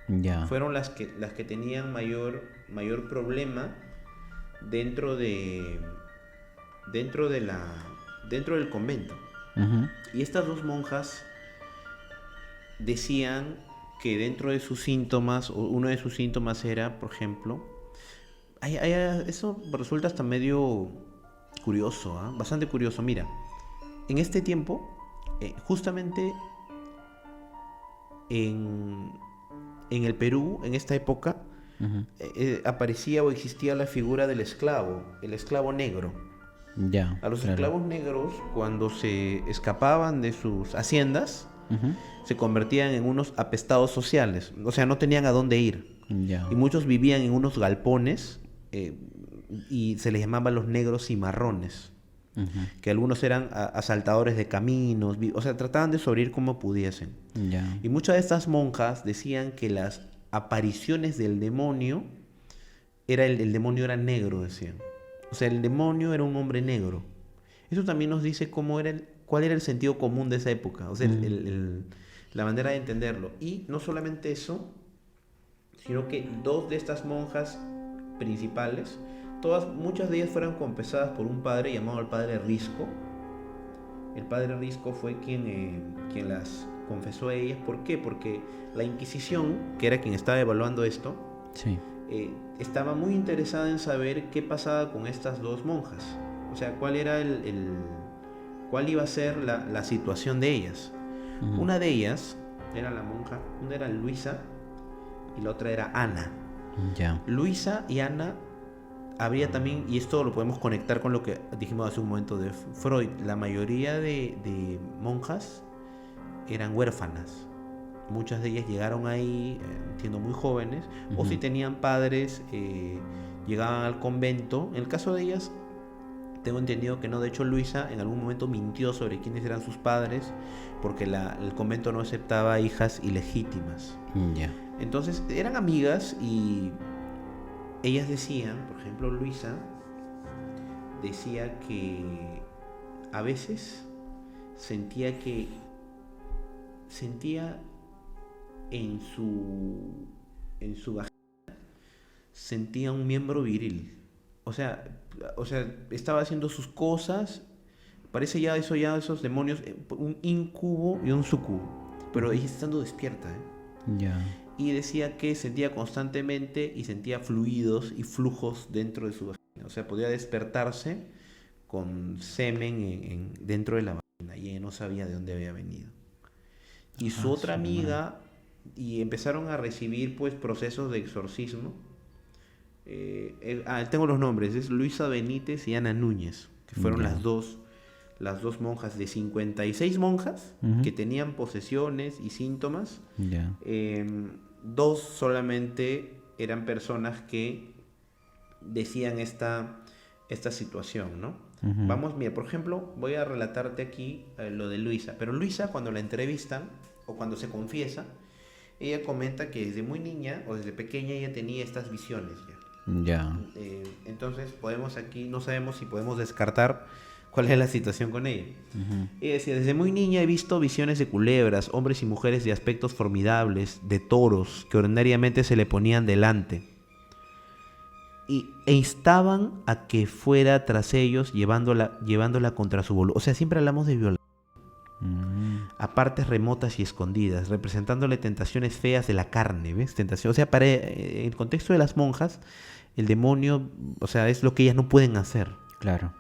Ya. Fueron las que tenían mayor problema dentro de dentro del convento. Ujú. Y estas dos monjas decían que dentro de sus síntomas, o uno de sus síntomas era, por ejemplo, eso resulta hasta medio curioso, ¿eh? Bastante curioso. Mira, en este tiempo, justamente en, en el Perú, en esta época, Ujú. aparecía o existía la figura del esclavo, el esclavo negro. Ya. A los Claro. esclavos negros, cuando se escapaban de sus haciendas, Ujú. se convertían en unos apestados sociales, o sea, no tenían a dónde ir. Ya. Y muchos vivían en unos galpones y se les llamaba los negros cimarrones, Ujú. que algunos eran asaltadores de caminos, o sea, trataban de sobrevivir como pudiesen. Ya. Y muchas de estas monjas decían que las apariciones del demonio, el demonio era negro, decían. O sea, el demonio era un hombre negro. Eso también nos dice cuál era el sentido común de esa época, o sea, la manera de entenderlo. Y no solamente eso, sino que dos de estas monjas principales, muchas de ellas fueron confesadas por un padre llamado el padre Risco. El padre Risco fue quien las confesó a ellas. ¿Por qué? Porque la Inquisición, que era quien estaba evaluando esto, Sí. estaba muy interesada en saber qué pasaba con estas dos monjas. O sea, cuál iba a ser la situación de ellas. Ujú. Una de ellas era la monja, una era Luisa y la otra era Ana. Ya. Luisa y Ana habría también, y esto lo podemos conectar con lo que dijimos hace un momento de Freud, la mayoría de monjas eran huérfanas. Muchas de ellas llegaron ahí, entiendo, muy jóvenes, o si tenían padres, llegaban al convento. En el caso de ellas, tengo entendido que no. De hecho, Luisa en algún momento mintió sobre quiénes eran sus padres, porque el convento no aceptaba hijas ilegítimas. Ya. Entonces, eran amigas y ellas decían, por ejemplo, Luisa decía que a veces sentía en su vagina, sentía un miembro viril. O sea, estaba haciendo sus cosas. Parece ya esos demonios, un incubo y un sucubo. Pero ella estando despierta, ¿eh? Ya. y decía que sentía constantemente y sentía fluidos y flujos dentro de su vagina. O sea, podía despertarse con semen dentro de la vagina y ella no sabía de dónde había venido. Y su otra amiga, y empezaron a recibir pues procesos de exorcismo. Tengo los nombres, es Luisa Benítez y Ana Núñez, que fueron las dos monjas de 56 monjas que tenían posesiones y síntomas. Dos solamente eran personas que decían esta situación, ¿no? Vamos, mira, por ejemplo, voy a relatarte aquí lo de Luisa. Pero Luisa, cuando la entrevistan o cuando se confiesa, ella comenta que desde muy niña o desde pequeña ella tenía estas visiones ya. Entonces podemos aquí, no sabemos si podemos descartar cuál es la situación con ella. Ella decía, desde muy niña he visto visiones de culebras, hombres y mujeres de aspectos formidables, de toros que ordinariamente se le ponían delante e instaban a que fuera tras ellos llevándola contra su voluntad. O sea, siempre hablamos de violación. A partes remotas y escondidas, representándole tentaciones feas de la carne, ¿ves? Tentación, o sea, para el contexto de las monjas, el demonio, o sea, es lo que ellas no pueden hacer. Claro.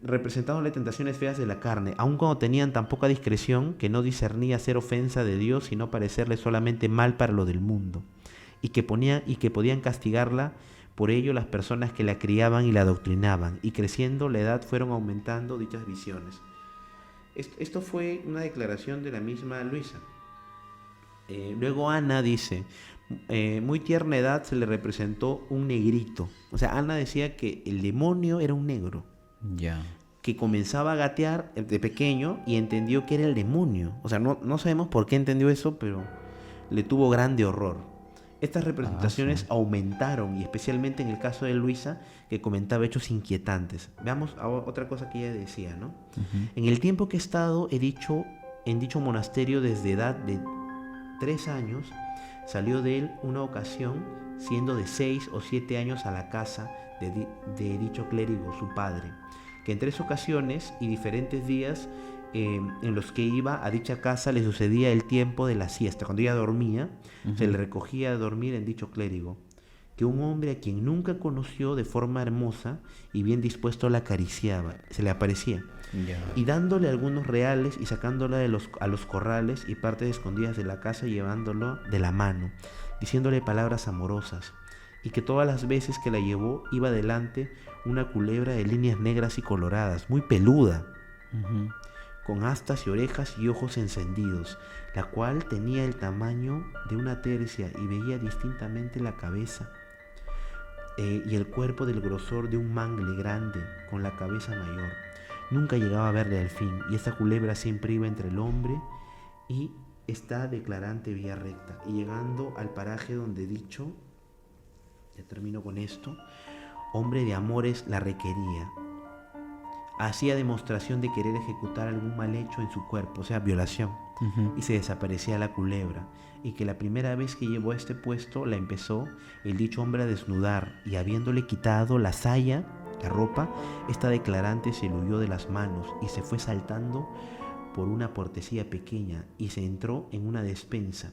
Representándole tentaciones feas de la carne, aun cuando tenían tan poca discreción que no discernía hacer ofensa de Dios, sino parecerle solamente mal para lo del mundo, y que podían castigarla por ello las personas que la criaban y la adoctrinaban, y creciendo la edad fueron aumentando dichas visiones. Esto fue una declaración de la misma Luisa. Luego Ana dice, muy tierna edad se le representó un negrito. O sea, Ana decía que el demonio era un negro. Que comenzaba a gatear de pequeño y entendió que era el demonio. O sea, no sabemos por qué entendió eso, pero le tuvo grande horror. Estas representaciones aumentaron, y especialmente en el caso de Luisa, que comentaba hechos inquietantes. Veamos otra cosa que ella decía, ¿no? En el tiempo que he estado en dicho monasterio desde edad de 3 años, salió de él una ocasión, siendo de 6 o 7 años, a la casa de dicho clérigo, su padre, que en 3 ocasiones y diferentes días en los que iba a dicha casa le sucedía el tiempo de la siesta. Cuando ella dormía, se le recogía a dormir en dicho clérigo, que un hombre a quien nunca conoció de forma hermosa y bien dispuesto la acariciaba, se le aparecía, y dándole algunos reales y sacándola a los corrales y partes escondidas de la casa, llevándolo de la mano, diciéndole palabras amorosas, y que todas las veces que la llevó iba delante una culebra de líneas negras y coloradas, muy peluda, con astas y orejas y ojos encendidos, la cual tenía el tamaño de una tercia y veía distintamente la cabeza y el cuerpo del grosor de un mangle grande con la cabeza mayor. Nunca llegaba a verle al fin, y esta culebra siempre iba entre el hombre y esta declarante vía recta, y llegando al paraje donde dicho, ya termino con esto, hombre de amores la requería, hacía demostración de querer ejecutar algún mal hecho en su cuerpo, o sea, violación, y se desaparecía la culebra, y que la primera vez que llevó a este puesto la empezó el dicho hombre a desnudar, y habiéndole quitado la saya, la ropa, esta declarante se le huyó de las manos y se fue saltando por una puertecilla pequeña y se entró en una despensa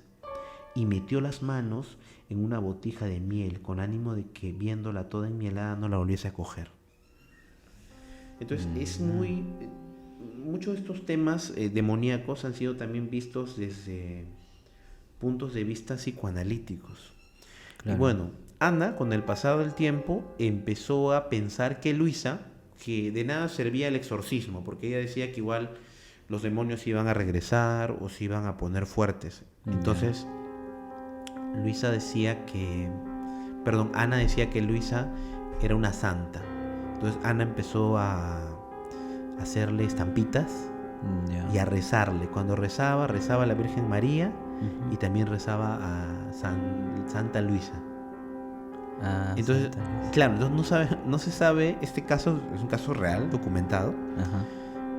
y metió las manos en una botija de miel con ánimo de que, viéndola toda enmielada, no la volviese a coger. Entonces muchos de estos temas demoníacos han sido también vistos desde puntos de vista psicoanalíticos. Claro. Y bueno, Ana, con el pasado del tiempo, empezó a pensar que Luisa, que de nada servía el exorcismo, porque ella decía que igual los demonios iban a regresar o se iban a poner fuertes. Entonces, Ana decía que Luisa era una santa. Entonces Ana empezó a hacerle estampitas y a rezarle. Cuando rezaba a la Virgen María y también rezaba a Santa Luisa. Entonces, claro, entonces no se sabe, este caso es un caso real, documentado.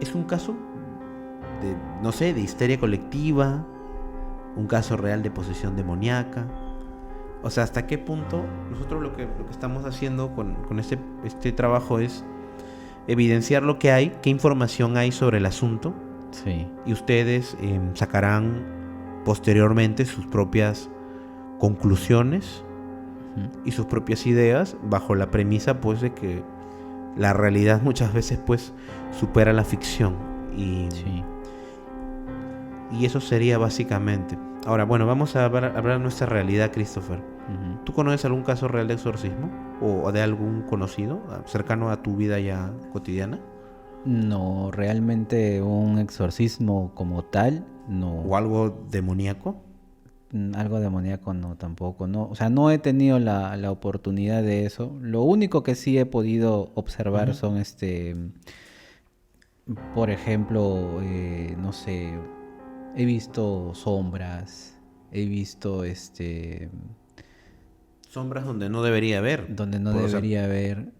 Es un caso de histeria colectiva, un caso real de posesión demoníaca. O sea, hasta qué punto nosotros lo que estamos haciendo con este trabajo es evidenciar lo que hay, qué información hay sobre el asunto. Sí. Y ustedes sacarán posteriormente sus propias conclusiones y sus propias ideas, bajo la premisa pues de que la realidad muchas veces pues supera la ficción y, Sí. y eso sería básicamente. Ahora, bueno, vamos a hablar de nuestra realidad, Christopher. Ujú. ¿Tú conoces algún caso real de exorcismo? ¿O de algún conocido cercano a tu vida ya cotidiana? No, realmente un exorcismo como tal, no. ¿O algo demoníaco? Algo demoníaco no, tampoco, no. O sea, no he tenido la oportunidad de eso. Lo único que sí he podido observar Ujú. son por ejemplo, no sé, he visto sombras, he visto Sombras donde no debería haber. donde no O sea, debería haber.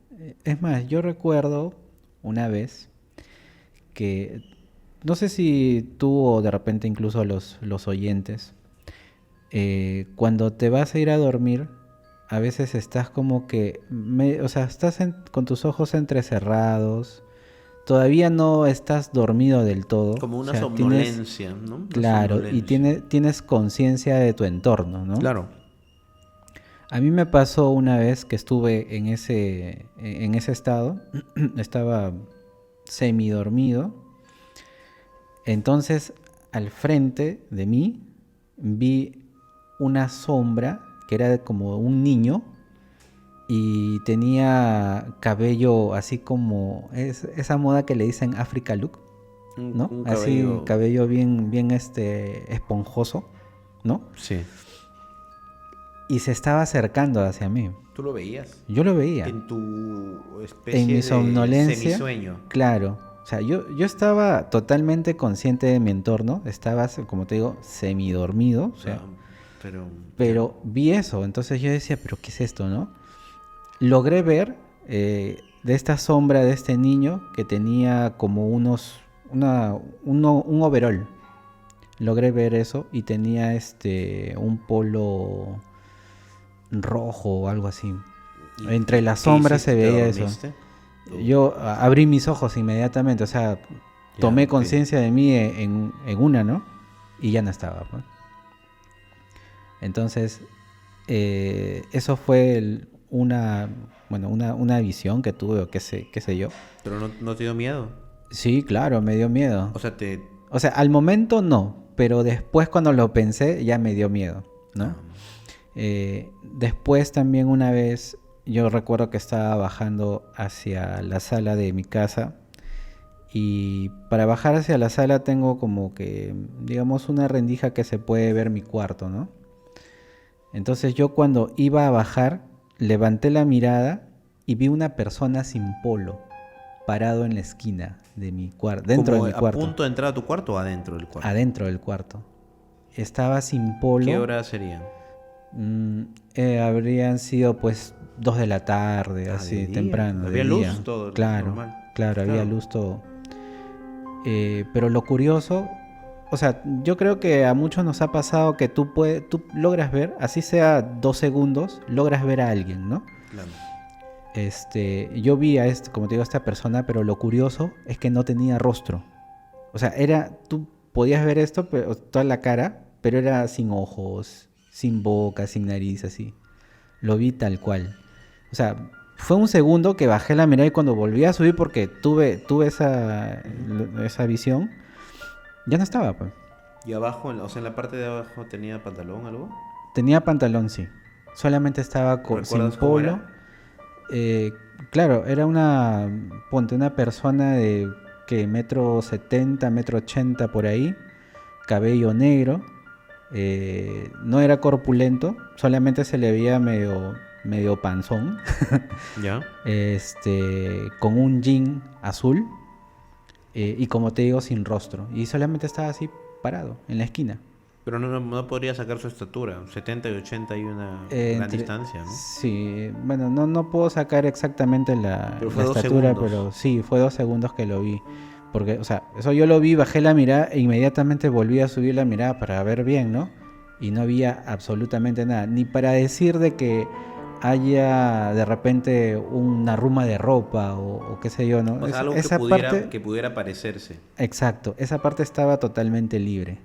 Es más, yo recuerdo una vez que, no sé si tú o de repente incluso los oyentes, cuando te vas a ir a dormir, a veces estás como que, o sea, estás con tus ojos entrecerrados, todavía no estás dormido del todo, como o una sea, tienes, somnolencia, ¿no? Una claro, y somnolencia. tienes conciencia de tu entorno, ¿no? Claro. A mí me pasó una vez que estuve en ese estado, estaba semidormido, entonces al frente de mí vi una sombra que era como un niño y tenía cabello así como esa moda que le dicen Africa look, ¿no? Un Así cabello. cabello bien esponjoso, ¿no? Sí. Y se estaba acercando hacia mí. ¿Tú lo veías? Yo lo veía. En tu En especie mi de somnolencia, semisueño. claro. O sea, yo estaba totalmente consciente de mi entorno, estaba, como te digo, semidormido, o sea, Pero. pero vi eso, entonces yo decía, pero ¿qué es esto, no? Logré ver de esta sombra de este niño que tenía como un overol. Logré ver eso y tenía un polo rojo o algo así. ¿Y Entre las qué sombras se hiciste? ¿Te veía eso. dormiste? Yo abrí mis ojos inmediatamente, o sea, Ya, tomé ok. conciencia de mí en una, ¿no? Y ya no estaba, pues. Entonces, eso fue una visión que tuve, o qué sé yo. Pero no te dio miedo. Sí, claro, me dio miedo. O sea, te. O sea, al momento no, pero después cuando lo pensé ya me dio miedo, ¿no? Después también una vez yo recuerdo que estaba bajando hacia la sala de mi casa y para bajar hacia la sala tengo como que, digamos, una rendija que se puede ver mi cuarto, ¿no? Entonces yo cuando iba a bajar levanté la mirada y vi una persona sin polo parado en la esquina de mi cuarto, dentro de Como mi a cuarto, punto de entrar a tu cuarto o adentro del cuarto. adentro del cuarto. Estaba sin polo. ¿Qué hora sería? Habrían sido pues 2 de la tarde, Ah, así de día. temprano. Había de luz, día. todo Claro, normal. claro, había Claro. luz todo. Pero lo curioso, o sea, yo creo que a muchos nos ha pasado que tú logras ver, así sea 2 segundos, logras ver a alguien, ¿no? Claro. Yo vi como te digo, a esta persona, pero lo curioso es que no tenía rostro. O sea, tú podías ver esto, pero, toda la cara, pero era sin ojos, sin boca, sin nariz, así. Lo vi tal cual. O sea, fue un segundo que bajé la mirada y cuando volví a subir porque tuve esa visión, ya no estaba, pues. Y abajo, o sea, en la parte de abajo tenía pantalón, algo. Tenía pantalón, sí. Solamente estaba sin ¿Recuerdas cómo polo. era? Claro, era una persona de que 1,70 m, 1,80 m por ahí, cabello negro, no era corpulento, solamente se le veía medio panzón, Ya. con un jean azul y como te digo, sin rostro, y solamente estaba así parado en la esquina. Pero no podría sacar su estatura. 70 y 80 hay una gran distancia, ¿no? Sí, bueno, no puedo sacar exactamente la Pero fue la 2 estatura, segundos. pero sí, fue 2 segundos que lo vi. Porque, o sea, eso yo lo vi, bajé la mirada e inmediatamente volví a subir la mirada para ver bien, ¿no? Y no había absolutamente nada. Ni para decir de que haya de repente una ruma de ropa o qué sé yo, ¿no? O sea, algo Esa parte, que pudiera parecerse. exacto, esa parte estaba totalmente libre.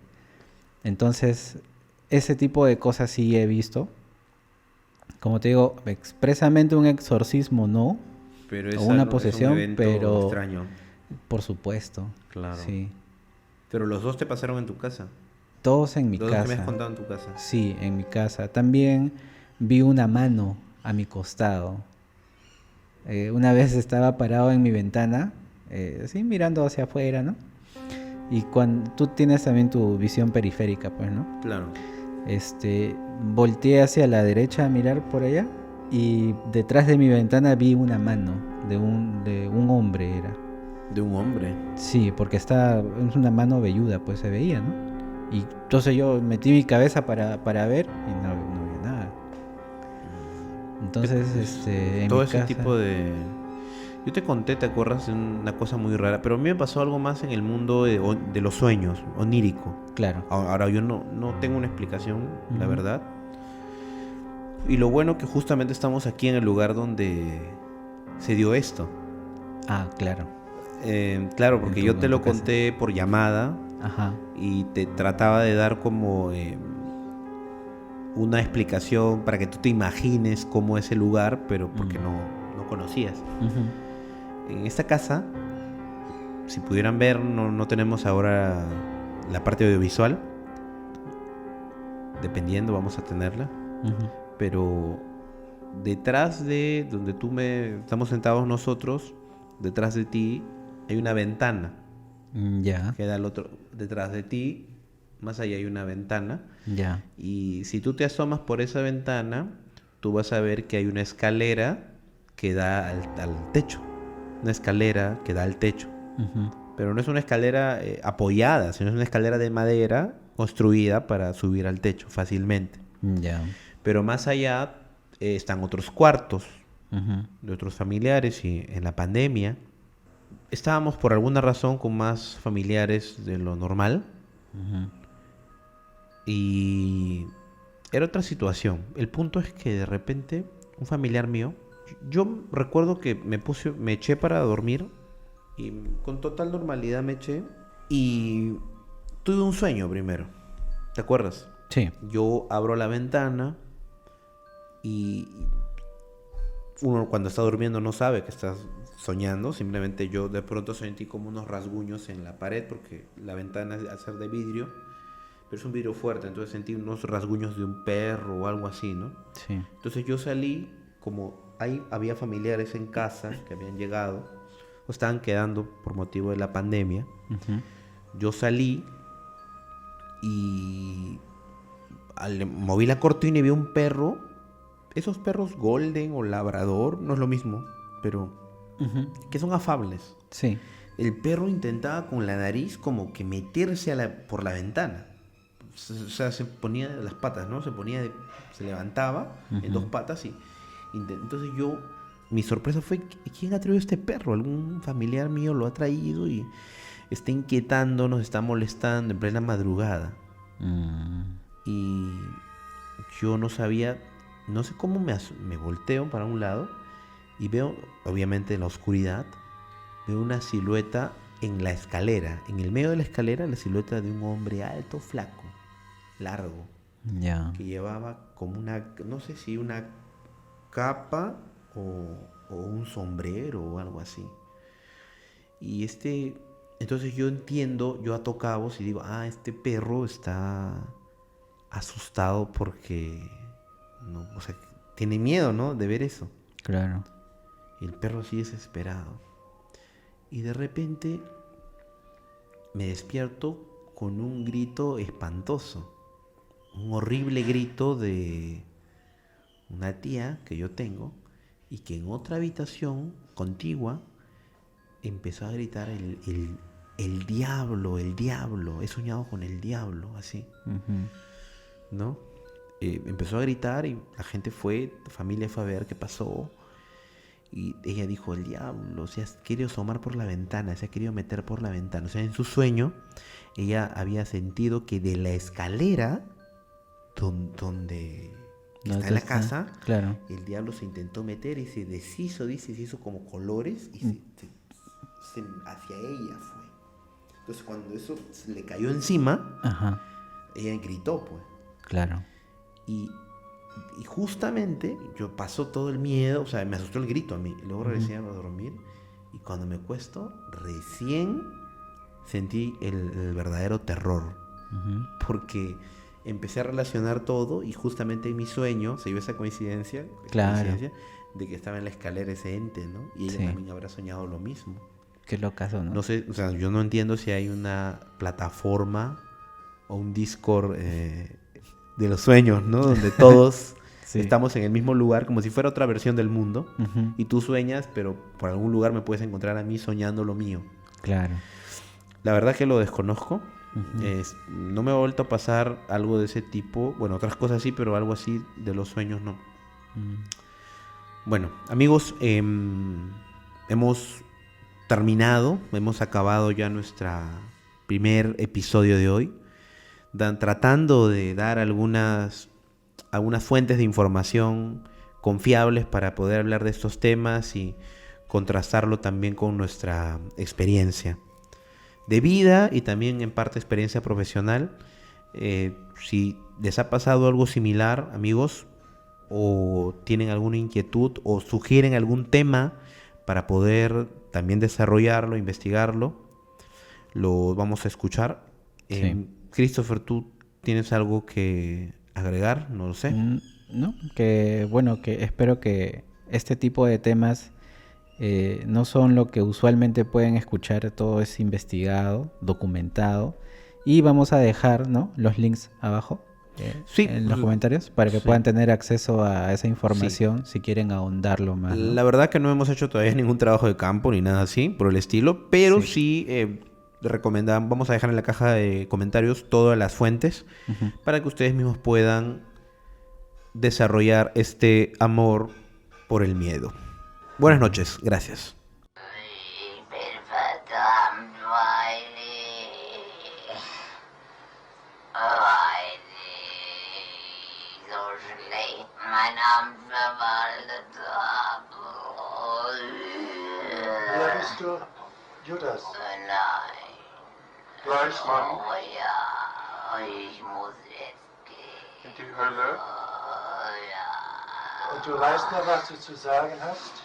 Entonces, ese tipo de cosas sí he visto. Como te digo, expresamente un exorcismo no, Pero o una es un posesión, evento pero extraño. por supuesto, Claro. sí. Pero los dos te pasaron en tu casa. Todos en mi Los dos que me has casa. contado en tu casa. Sí, en mi casa. También vi una mano a mi costado. Una vez estaba parado en mi ventana, así mirando hacia afuera, ¿no? Y cuando tú tienes también tu visión periférica, pues, ¿no? Claro. Volteé hacia la derecha a mirar por allá y detrás de mi ventana vi una mano de un hombre era. De un hombre. Sí, porque es una mano velluda, pues se veía, ¿no? Y entonces yo metí mi cabeza para ver y no había nada. Entonces, en Todo mi ese casa, tipo de... Yo te conté, ¿te acuerdas? De una cosa muy rara. Pero a mí me pasó algo más en el mundo de los sueños, onírico. claro. Ahora yo no tengo una explicación, la Ujú. verdad. Y lo bueno que justamente estamos aquí en el lugar donde se dio esto. Ah, claro. Claro, porque yo te En tu lo casa. conté por llamada Ajá. y te trataba de dar como una explicación para que tú te imagines cómo es el lugar, pero porque no conocías. Ujú. En esta casa, si pudieran ver, no tenemos ahora la parte audiovisual. Dependiendo, vamos a tenerla. Ujú. Pero detrás de donde estamos sentados nosotros, detrás de ti hay una ventana. Ya, Queda el otro detrás de ti, más allá hay una ventana. ya. Y si tú te asomas por esa ventana, tú vas a ver que hay una escalera que da al techo. Una escalera que da al techo. Ujú. Pero no es una escalera apoyada, sino es una escalera de madera construida para subir al techo fácilmente. Ya. Pero más allá están otros cuartos Ujú. de otros familiares y en la pandemia estábamos por alguna razón con más familiares de lo normal Ujú. y era otra situación. El punto es que de repente un familiar mío, yo recuerdo que me eché para dormir y con total normalidad me eché y tuve un sueño primero. ¿Te acuerdas? Sí. Yo abro la ventana y uno cuando está durmiendo no sabe que estás soñando, simplemente yo de pronto sentí como unos rasguños en la pared porque la ventana es al ser de vidrio, pero es un vidrio fuerte, entonces sentí unos rasguños de un perro o algo así, ¿no? Sí. Entonces yo salí, como ahí había familiares en casa que habían llegado o estaban quedando por motivo de la pandemia, Ujú. yo salí y moví la cortina y vi un perro. Esos perros golden o labrador, no es lo mismo, pero Ujú. que son afables. Sí. El perro intentaba con la nariz como que meterse por la ventana. O sea, se ponía las patas, ¿no? Se levantaba en dos Ujú. patas y entonces mi sorpresa fue, ¿quién ha traído este perro? Algún familiar mío lo ha traído y está inquietando, nos está molestando en plena madrugada. Mm. Y yo no sabía, no sé cómo me volteo para un lado y veo, obviamente en la oscuridad, veo una silueta en la escalera, en el medio de la escalera, la silueta de un hombre alto, flaco, largo, Ya. que llevaba como no sé si una capa o un sombrero o algo así. Y entonces yo entiendo, yo ato cabos y digo, este perro está asustado porque, no, o sea, tiene miedo, ¿no? De ver eso. Claro. Y el perro así desesperado. Y de repente me despierto con un grito espantoso. Un horrible grito de una tía que yo tengo y que en otra habitación contigua empezó a gritar el diablo, el diablo. He soñado con el diablo, así, Ujú. ¿no? Empezó a gritar y la familia fue a ver qué pasó. Y ella dijo, el diablo, se ha querido asomar por la ventana, se ha querido meter por la ventana. O sea, en su sueño, ella había sentido que de la escalera donde No, está en la casa, claro. el diablo se intentó meter y se deshizo, dice, se hizo como colores y hacia ella fue. Entonces cuando eso le cayó encima, Ajá. ella gritó, pues. Claro. Y, y justamente yo pasó todo el miedo, o sea, me asustó el grito a mí. Luego regresé a dormir y cuando me acuesto, recién sentí el verdadero terror. Porque empecé a relacionar todo y justamente en mi sueño se dio esa coincidencia, Claro. de que estaba en la escalera ese ente, ¿no? Y ella Sí. también habrá soñado lo mismo. Qué locazo, ¿no? No sé, o sea, yo no entiendo si hay una plataforma o un Discord de los sueños, ¿no? Donde todos Sí. estamos en el mismo lugar, como si fuera otra versión del mundo. Ujú. Y tú sueñas, pero por algún lugar me puedes encontrar a mí soñando lo mío. Claro. La verdad que lo desconozco. Ujú. No me ha vuelto a pasar algo de ese tipo. Bueno, otras cosas sí, pero algo así de los sueños no. Bueno, amigos, hemos terminado, hemos acabado ya nuestro primer episodio de hoy, tratando de dar algunas fuentes de información confiables para poder hablar de estos temas y contrastarlo también con nuestra experiencia de vida y también en parte experiencia profesional. Si les ha pasado algo similar, amigos, o tienen alguna inquietud o sugieren algún tema para poder también desarrollarlo, investigarlo, lo vamos a escuchar. Sí. Christopher, ¿tú tienes algo que agregar? No lo sé. No, que bueno, que espero que este tipo de temas no son lo que usualmente pueden escuchar, todo es investigado, documentado, y vamos a dejar, ¿no?, los links abajo Sí, en los comentarios para que sí. puedan tener acceso a esa información si quieren ahondarlo más, ¿no? La verdad que no hemos hecho todavía ningún trabajo de campo ni nada así por el estilo, pero Sí. sí recomendamos, vamos a dejar en la caja de comentarios todas las fuentes Ujú. para que ustedes mismos puedan desarrollar este amor por el miedo. Buenas noches, gracias. Wer bist du? Judas. Nein. Gleich, Mann. Oh ja, ich muss jetzt gehen. In die Hölle. Oh ja. Und du weißt noch, was du zu sagen hast?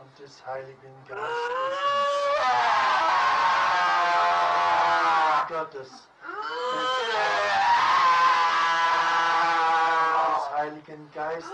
Und des Heiligen Geistes. Gottes. Des Heiligen Geistes.